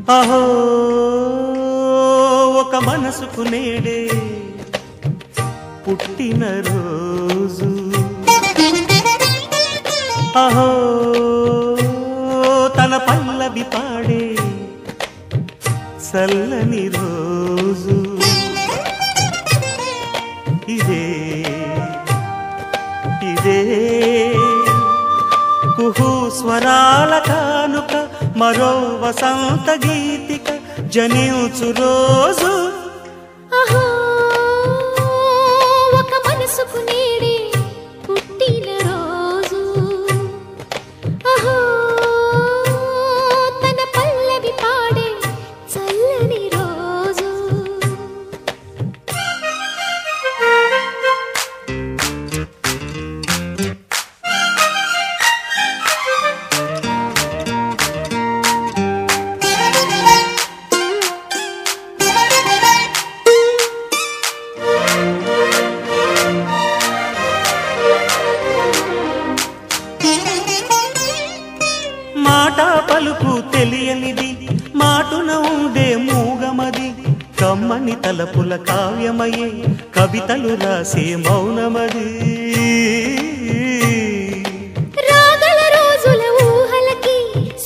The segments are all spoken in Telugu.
అహో ఒక మనసుకు నేడే పుట్టిన రోజు అహో తన పల్లవి పాడే చల్లని రోజు ఇదే ఇదే కుహు స్వరాల కానుక మరో వసంత గీతిక జనించు రోజు అహో ఒక మనసుకు నేడే పుట్టిన రోజు అహో తన పల్లవి పాడే చల్లని రోజు మాట పలుకు తెలియనిది మాటున ఉండే మూగమది కమ్మని తలపుల కావ్యమయే కవితలు రాసే మౌనమది రాగల రోజుల ఊహలకి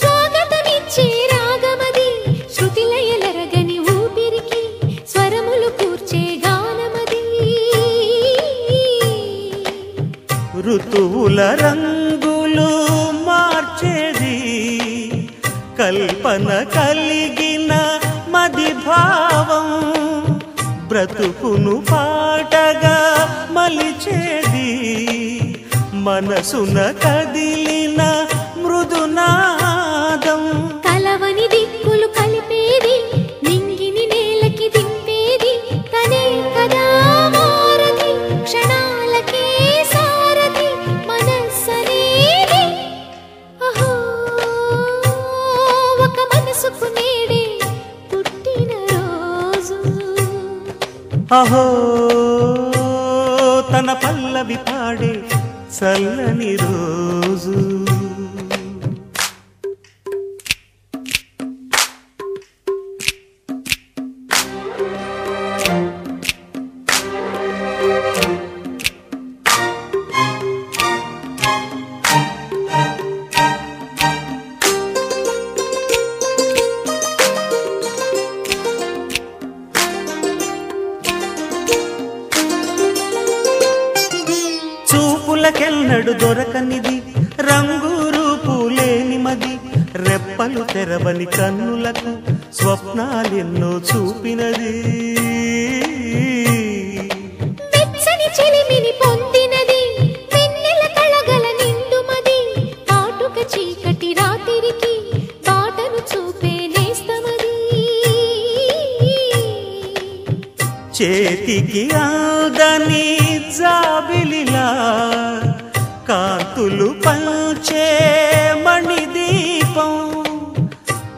స్వాగతమిచ్చే రాగమది శృతిలయలరగని ఊపిరికి స్వరములు కూర్చే గానమది ఋతువుల రంగులు మార్చేది కల్పన కలిగిన మది భావం బ్రతుకును పాటగా మలిచేది మనసున కదిలిన మృదునాదం కలవని దిక్కులు కలిపేది నింగిని నేలకి దింపేది తనే కదా మారది క్షణాలకే సారది మనస్సనేది అహో ఒక మనసుకు నేడే పుట్టిన రోజు అహో తన పల్లవి పాడే చల్లని రోజు చూపులకెన్నడు దొరకనిది రంగు రూపు లేని మది రెప్పలు తెరవని కన్నులకు స్వప్నాలెన్నో చూపినది వెచ్చని చెలిమిని పొందినది వెన్నెల కళగల నిండుమది కాటుక చీకటి రాత్రికి బాటను చూపే నేస్తమది చేతికి ఆదని జాబిలిలా కాంతులు పంచే మణిదీపం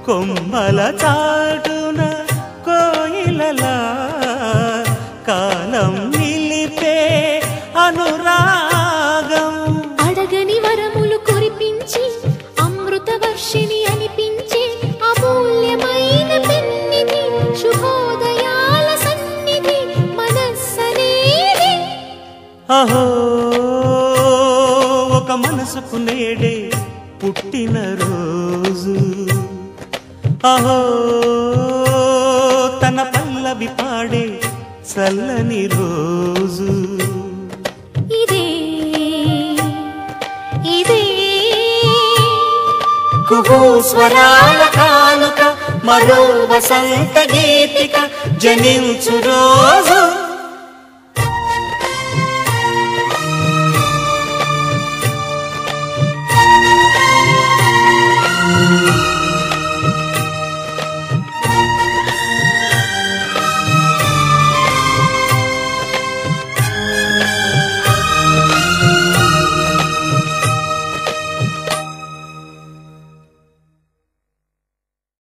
కొమ్మల చాటున కోయిలలా కాలం నిలిపే అనురాగం అడగని వరములు కురిపించి అమృత వర్షిణి అనిపించే అమూల్యమైన పెన్నిధి శుభోదయాల సన్నిధి మనస్సనేది అహో ఒక మనసుకు నేడే పుట్టిన రోజు అహో తన పల్లవి పాడే చల్లని రోజు ఇదే ఇదే కుహు స్వరాల కానుక మరో వసంత గీతిక జనించు రోజు